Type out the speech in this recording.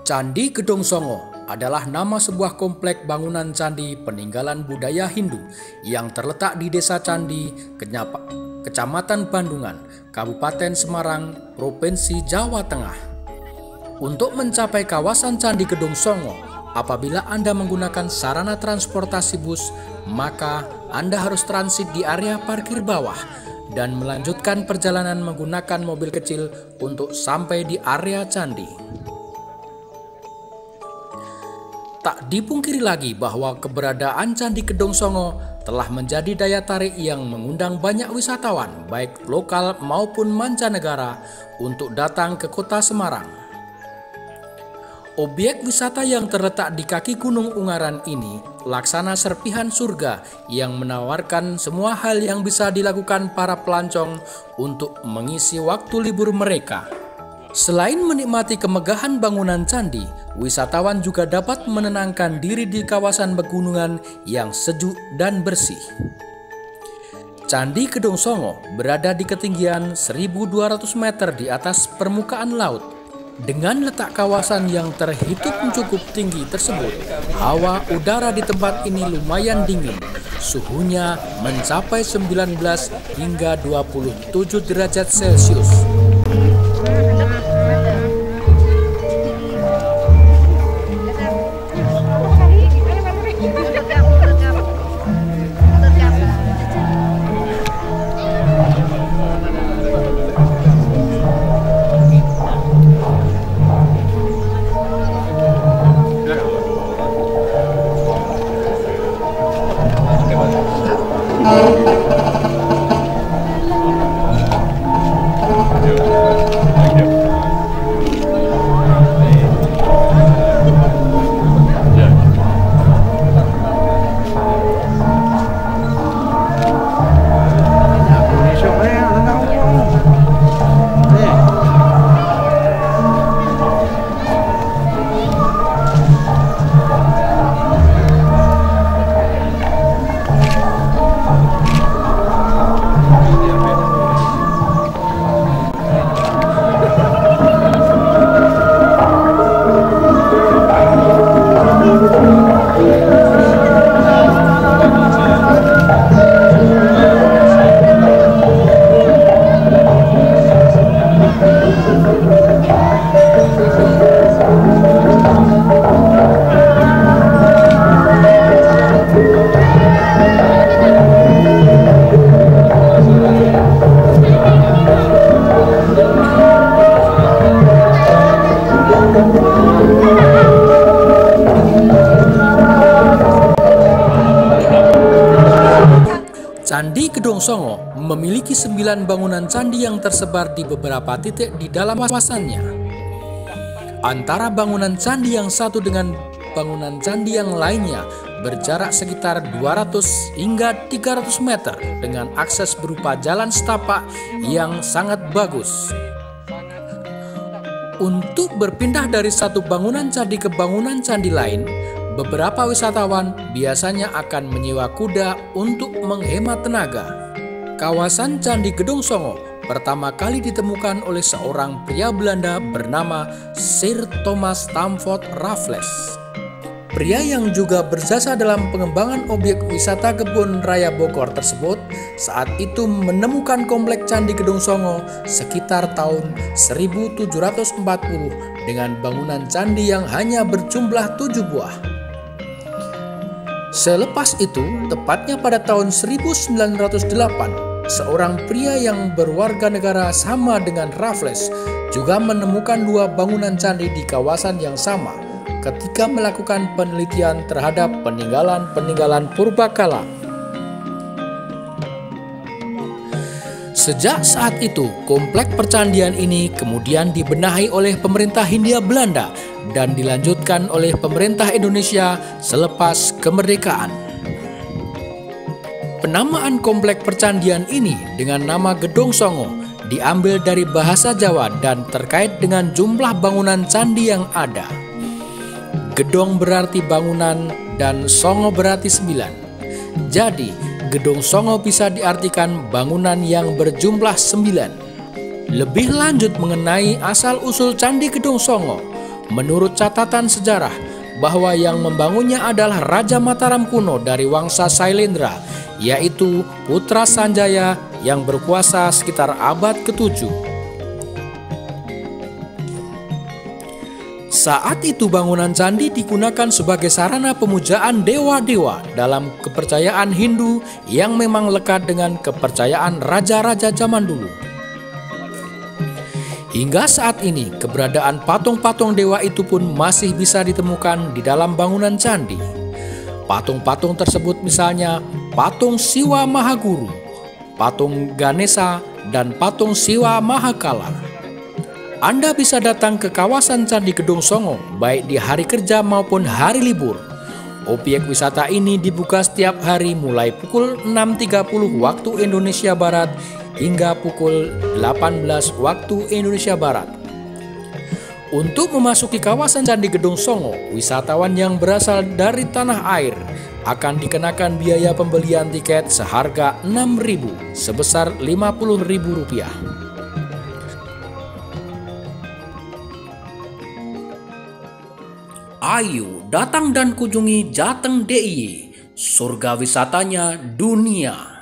Candi Gedong Songo adalah nama sebuah komplek bangunan candi peninggalan budaya Hindu yang terletak di Desa Candi, Kecamatan Bandungan, Kabupaten Semarang, Provinsi Jawa Tengah. Untuk mencapai kawasan Candi Gedong Songo, apabila Anda menggunakan sarana transportasi bus, maka Anda harus transit di area parkir bawah dan melanjutkan perjalanan menggunakan mobil kecil untuk sampai di area candi. Tak dipungkiri lagi bahwa keberadaan Candi Gedong Songo telah menjadi daya tarik yang mengundang banyak wisatawan, baik lokal maupun mancanegara, untuk datang ke kota Semarang. Objek wisata yang terletak di kaki Gunung Ungaran ini laksana serpihan surga yang menawarkan semua hal yang bisa dilakukan para pelancong untuk mengisi waktu libur mereka. Selain menikmati kemegahan bangunan candi, wisatawan juga dapat menenangkan diri di kawasan pegunungan yang sejuk dan bersih. Candi Gedong Songo berada di ketinggian 1.200 meter di atas permukaan laut. Dengan letak kawasan yang terhitung cukup tinggi tersebut, hawa udara di tempat ini lumayan dingin. Suhunya mencapai 19 hingga 27 derajat Celcius. Candi Gedong Songo memiliki 9 bangunan candi yang tersebar di beberapa titik di dalam kawasannya. Antara bangunan candi yang satu dengan bangunan candi yang lainnya berjarak sekitar 200 hingga 300 meter dengan akses berupa jalan setapak yang sangat bagus. Untuk berpindah dari satu bangunan candi ke bangunan candi lain, beberapa wisatawan biasanya akan menyewa kuda untuk menghemat tenaga. Kawasan Candi Gedong Songo pertama kali ditemukan oleh seorang pria Belanda bernama Sir Thomas Stamford Raffles. Pria yang juga berjasa dalam pengembangan objek wisata Kebun Raya Bogor tersebut saat itu menemukan komplek Candi Gedong Songo sekitar tahun 1740 dengan bangunan candi yang hanya berjumlah 7 buah. Selepas itu, tepatnya pada tahun 1908, seorang pria yang berwarga negara sama dengan Raffles juga menemukan 2 bangunan candi di kawasan yang sama ketika melakukan penelitian terhadap peninggalan-peninggalan purbakala. Sejak saat itu, komplek percandian ini kemudian dibenahi oleh pemerintah Hindia Belanda dan dilanjutkan oleh pemerintah Indonesia selepas kemerdekaan. Penamaan komplek percandian ini dengan nama Gedong Songo diambil dari bahasa Jawa dan terkait dengan jumlah bangunan candi yang ada. Gedong berarti bangunan dan Songo berarti 9. Jadi, Gedong Songo bisa diartikan bangunan yang berjumlah 9. Lebih lanjut mengenai asal-usul Candi Gedong Songo, Menurut catatan sejarah, bahwa yang membangunnya adalah Raja Mataram kuno dari Wangsa Sailendra, yaitu Putra Sanjaya yang berkuasa sekitar abad ke-7. Saat itu bangunan candi digunakan sebagai sarana pemujaan dewa-dewa dalam kepercayaan Hindu yang memang lekat dengan kepercayaan raja-raja zaman dulu. Hingga saat ini, keberadaan patung-patung dewa itu pun masih bisa ditemukan di dalam bangunan candi. Patung-patung tersebut misalnya patung Siwa Mahaguru, patung Ganesha, dan patung Siwa Mahakala. Anda bisa datang ke kawasan Candi Gedong Songo baik di hari kerja maupun hari libur. Objek wisata ini dibuka setiap hari mulai pukul 6.30 waktu Indonesia Barat hingga pukul 18 waktu Indonesia Barat. Untuk memasuki kawasan Candi Gedong Songo, wisatawan yang berasal dari tanah air akan dikenakan biaya pembelian tiket seharga Rp6.000 sebesar Rp50.000. Ayo datang dan kunjungi Jateng DIY, surga wisatanya dunia.